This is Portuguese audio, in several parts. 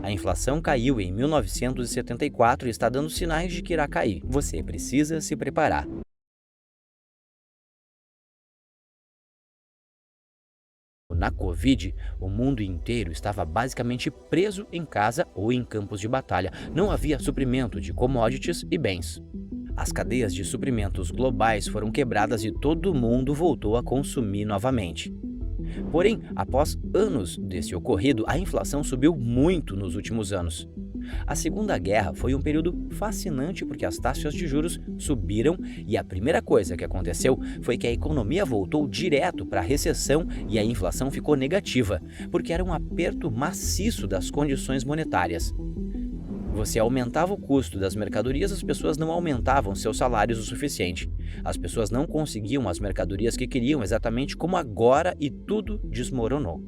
A inflação caiu em 1974 e está dando sinais de que irá cair. Você precisa se preparar. Na Covid, o mundo inteiro estava basicamente preso em casa ou em campos de batalha. Não havia suprimento de commodities e bens. As cadeias de suprimentos globais foram quebradas e todo mundo voltou a consumir novamente. Porém, após anos desse ocorrido, a inflação subiu muito nos últimos anos. A Segunda Guerra foi um período fascinante porque as taxas de juros subiram e a primeira coisa que aconteceu foi que a economia voltou direto para a recessão e a inflação ficou negativa, porque era um aperto maciço das condições monetárias. Você aumentava o custo das mercadorias, as pessoas não aumentavam seus salários o suficiente. As pessoas não conseguiam as mercadorias que queriam exatamente como agora e tudo desmoronou.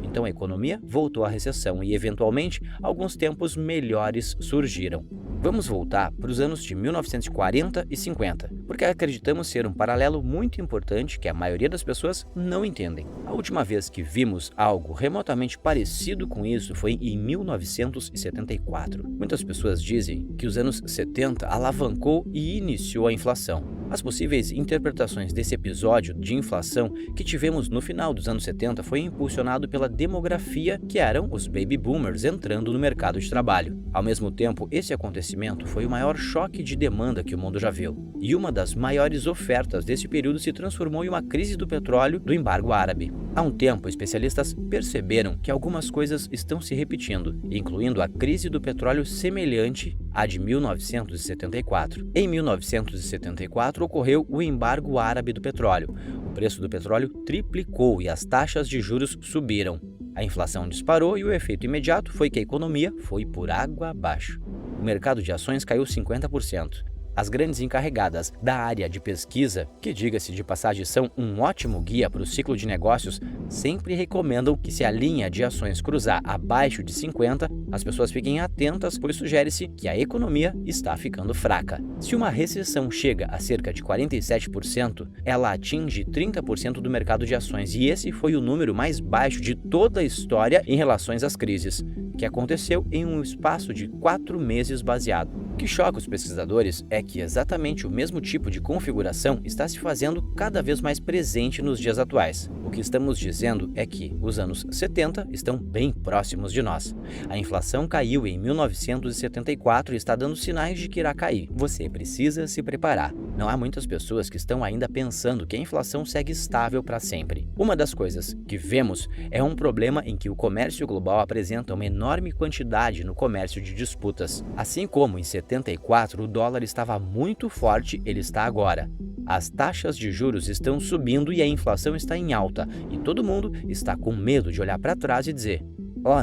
Então a economia voltou à recessão e, eventualmente, alguns tempos melhores surgiram. Vamos voltar para os anos de 1940 e 50, porque acreditamos ser um paralelo muito importante que a maioria das pessoas não entendem. A última vez que vimos algo remotamente parecido com isso foi em 1974. Muitas pessoas dizem que os anos 70 alavancou e iniciou a inflação. As possíveis interpretações desse episódio de inflação que tivemos no final dos anos 70 foi impulsionado pela demografia, que eram os baby boomers entrando no mercado de trabalho. Ao mesmo tempo, esse acontecimento foi o maior choque de demanda que o mundo já viu. E uma das maiores ofertas desse período se transformou em uma crise do petróleo do embargo árabe. Há um tempo, especialistas perceberam que algumas coisas estão se repetindo, incluindo a crise do petróleo semelhante à de 1974. Em 1974, ocorreu o embargo árabe do petróleo. O preço do petróleo triplicou e as taxas de juros subiram. A inflação disparou e o efeito imediato foi que a economia foi por água abaixo. O mercado de ações caiu 50%. As grandes encarregadas da área de pesquisa, que diga-se de passagem são um ótimo guia para o ciclo de negócios, sempre recomendam que se a linha de ações cruzar abaixo de 50, as pessoas fiquem atentas, pois sugere-se que a economia está ficando fraca. Se uma recessão chega a cerca de 47%, ela atinge 30% do mercado de ações, e esse foi o número mais baixo de toda a história em relação às crises, que aconteceu em um espaço de 4 meses baseado. O que choca os pesquisadores é que exatamente o mesmo tipo de configuração está se fazendo cada vez mais presente nos dias atuais. O que estamos dizendo é que os anos 70 estão bem próximos de nós. A inflação caiu em 1974 e está dando sinais de que irá cair. Você precisa se preparar. Não há muitas pessoas que estão ainda pensando que a inflação segue estável para sempre. Uma das coisas que vemos é um problema em que o comércio global apresenta uma enorme quantidade no comércio de disputas. Assim como em 74 o dólar estava muito forte, ele está agora. As taxas de juros estão subindo e a inflação está em alta, e todo mundo está com medo de olhar para trás e dizer: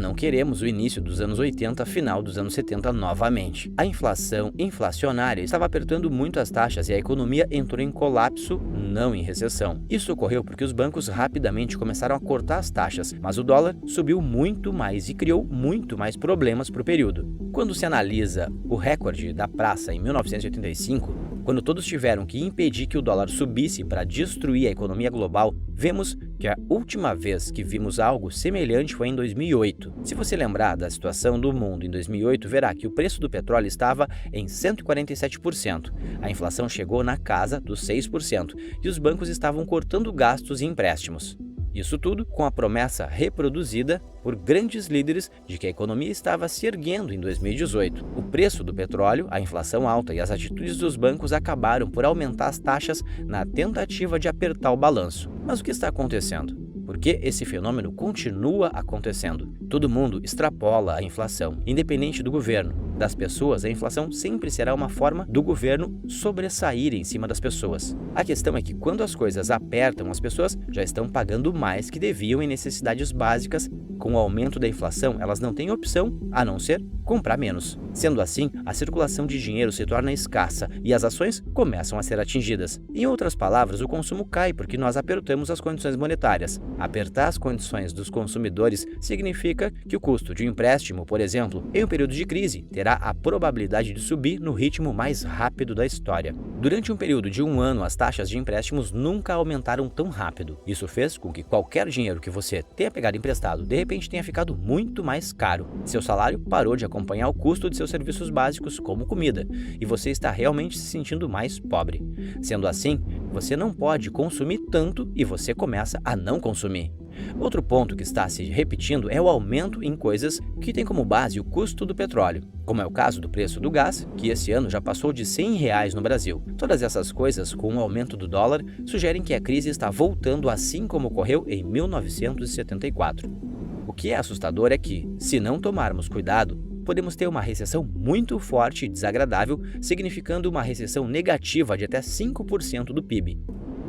não queremos o início dos anos 80, final dos anos 70 novamente. A inflação inflacionária estava apertando muito as taxas e a economia entrou em colapso, não em recessão. Isso ocorreu porque os bancos rapidamente começaram a cortar as taxas, mas o dólar subiu muito mais e criou muito mais problemas para o período. Quando se analisa o recorde da praça em 1985, quando todos tiveram que impedir que o dólar subisse para destruir a economia global, vemos que a última vez que vimos algo semelhante foi em 2008. Se você lembrar da situação do mundo em 2008, verá que o preço do petróleo estava em 147%. A inflação chegou na casa dos 6% e os bancos estavam cortando gastos e empréstimos. Isso tudo com a promessa reproduzida por grandes líderes de que a economia estava se erguendo em 2018. O preço do petróleo, a inflação alta e as atitudes dos bancos acabaram por aumentar as taxas na tentativa de apertar o balanço. Mas o que está acontecendo? Por que esse fenômeno continua acontecendo? Todo mundo extrapola a inflação, independente do governo. Das pessoas, a inflação sempre será uma forma do governo sobressair em cima das pessoas. A questão é que quando as coisas apertam, as pessoas já estão pagando mais que deviam em necessidades básicas. Com o aumento da inflação, elas não têm opção a não ser comprar menos. Sendo assim, a circulação de dinheiro se torna escassa e as ações começam a ser atingidas. Em outras palavras, o consumo cai porque nós apertamos as condições monetárias. Apertar as condições dos consumidores significa que o custo de um empréstimo, por exemplo, em um período de crise, terá terá a probabilidade de subir no ritmo mais rápido da história. Durante um período de 1 ano, as taxas de empréstimos nunca aumentaram tão rápido. Isso fez com que qualquer dinheiro que você tenha pegado emprestado, de repente tenha ficado muito mais caro. Seu salário parou de acompanhar o custo de seus serviços básicos, como comida, e você está realmente se sentindo mais pobre. Sendo assim, você não pode consumir tanto e você começa a não consumir. Outro ponto que está se repetindo é o aumento em coisas que têm como base o custo do petróleo, como é o caso do preço do gás, que esse ano já passou de R$ 100 no Brasil. Todas essas coisas, com o aumento do dólar, sugerem que a crise está voltando assim como ocorreu em 1974. O que é assustador é que, se não tomarmos cuidado, podemos ter uma recessão muito forte e desagradável, significando uma recessão negativa de até 5% do PIB.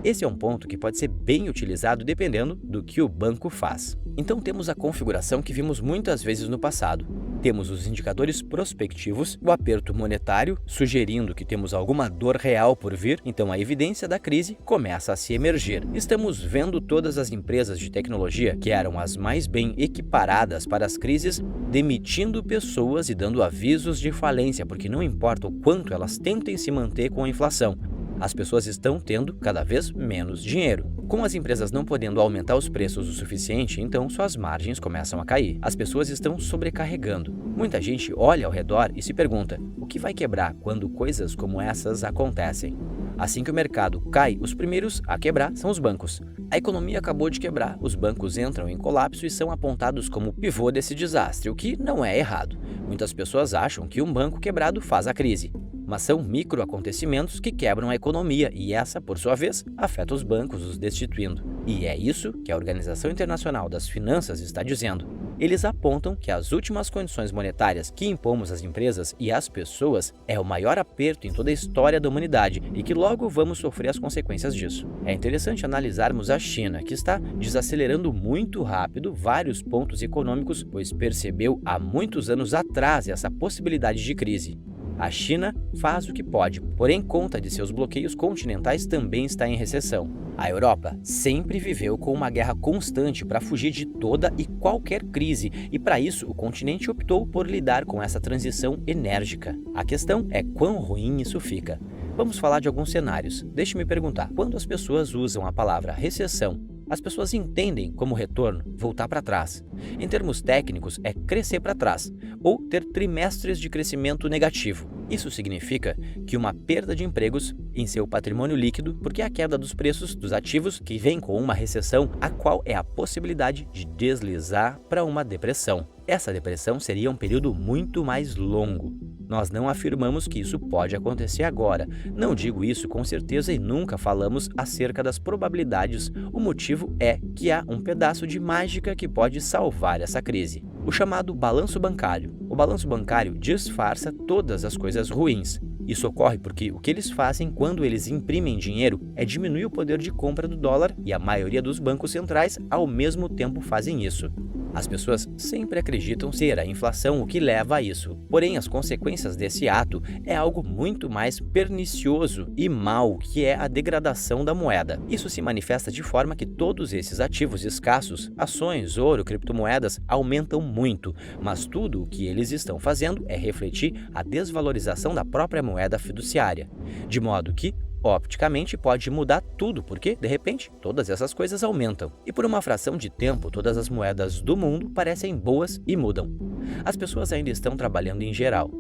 Esse é um ponto que pode ser bem utilizado dependendo do que o banco faz. Então temos a configuração que vimos muitas vezes no passado. Temos os indicadores prospectivos, o aperto monetário, sugerindo que temos alguma dor real por vir, então a evidência da crise começa a se emergir. Estamos vendo todas as empresas de tecnologia, que eram as mais bem equiparadas para as crises, demitindo pessoas e dando avisos de falência, porque não importa o quanto elas tentem se manter com a inflação, as pessoas estão tendo cada vez menos dinheiro. Com as empresas não podendo aumentar os preços o suficiente, então suas margens começam a cair. As pessoas estão sobrecarregando. Muita gente olha ao redor e se pergunta: o que vai quebrar quando coisas como essas acontecem? Assim que o mercado cai, os primeiros a quebrar são os bancos. A economia acabou de quebrar, os bancos entram em colapso e são apontados como pivô desse desastre, o que não é errado. Muitas pessoas acham que um banco quebrado faz a crise, mas são microacontecimentos que quebram a economia e essa, por sua vez, afeta os bancos, os destituindo. E é isso que a Organização Internacional das Finanças está dizendo. Eles apontam que as últimas condições monetárias que impomos às empresas e às pessoas é o maior aperto em toda a história da humanidade e que logo vamos sofrer as consequências disso. É interessante analisarmos a China, que está desacelerando muito rápido vários pontos econômicos, pois percebeu há muitos anos atrás essa possibilidade de crise. A China faz o que pode, porém, conta de seus bloqueios continentais também está em recessão. A Europa sempre viveu com uma guerra constante para fugir de toda e qualquer crise, e para isso o continente optou por lidar com essa transição enérgica. A questão é quão ruim isso fica. Vamos falar de alguns cenários. Deixe-me perguntar, quando as pessoas usam a palavra recessão, as pessoas entendem como retorno voltar para trás. Em termos técnicos, é crescer para trás, ou ter trimestres de crescimento negativo. Isso significa que uma perda de empregos em seu patrimônio líquido, porque é a queda dos preços dos ativos que vem com uma recessão, a qual é a possibilidade de deslizar para uma depressão. Essa depressão seria um período muito mais longo. Nós não afirmamos que isso pode acontecer agora. Não digo isso com certeza e nunca falamos acerca das probabilidades. O motivo é que há um pedaço de mágica que pode salvar essa crise. O chamado balanço bancário. O balanço bancário disfarça todas as coisas ruins. Isso ocorre porque o que eles fazem quando eles imprimem dinheiro é diminuir o poder de compra do dólar e a maioria dos bancos centrais ao mesmo tempo fazem isso. As pessoas sempre acreditam ser a inflação o que leva a isso, porém as consequências desse ato é algo muito mais pernicioso e mau, que é a degradação da moeda. Isso se manifesta de forma que todos esses ativos escassos, ações, ouro, criptomoedas, aumentam muito, mas tudo o que eles estão fazendo é refletir a desvalorização da própria moeda fiduciária, de modo que opticamente pode mudar tudo, porque, de repente, todas essas coisas aumentam. E por uma fração de tempo, todas as moedas do mundo parecem boas e mudam. As pessoas ainda estão trabalhando em geral.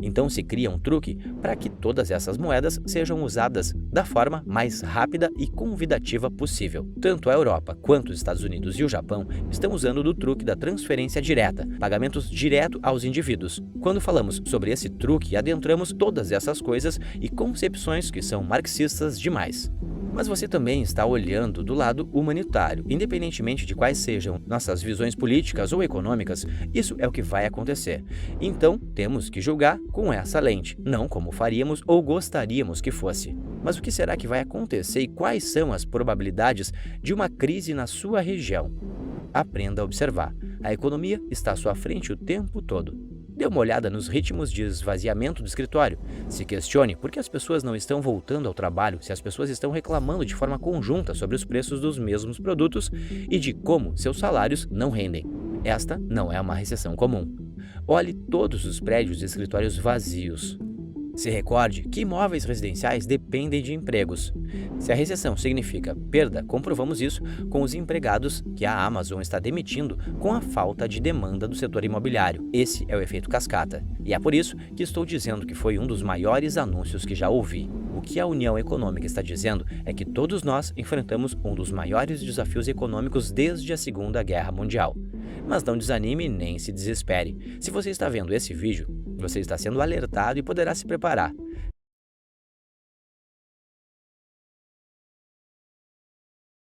Então se cria um truque para que todas essas moedas sejam usadas da forma mais rápida e convidativa possível. Tanto a Europa quanto os Estados Unidos e o Japão estão usando do truque da transferência direta, pagamentos direto aos indivíduos. Quando falamos sobre esse truque, adentramos todas essas coisas e concepções que são marxistas demais. Mas você também está olhando do lado humanitário. Independentemente de quais sejam nossas visões políticas ou econômicas, isso é o que vai acontecer. Então, temos que julgar com essa lente, não como faríamos ou gostaríamos que fosse. Mas o que será que vai acontecer e quais são as probabilidades de uma crise na sua região? Aprenda a observar. A economia está à sua frente o tempo todo. Dê uma olhada nos ritmos de esvaziamento do escritório. Se questione por que as pessoas não estão voltando ao trabalho, se as pessoas estão reclamando de forma conjunta sobre os preços dos mesmos produtos e de como seus salários não rendem. Esta não é uma recessão comum. Olhe todos os prédios e escritórios vazios. Se recorde que imóveis residenciais dependem de empregos. Se a recessão significa perda, comprovamos isso com os empregados que a Amazon está demitindo com a falta de demanda do setor imobiliário. Esse é o efeito cascata. E é por isso que estou dizendo que foi um dos maiores anúncios que já ouvi. O que a União Econômica está dizendo é que todos nós enfrentamos um dos maiores desafios econômicos desde a Segunda Guerra Mundial. Mas não desanime nem se desespere. Se você está vendo esse vídeo, você está sendo alertado e poderá se preparar.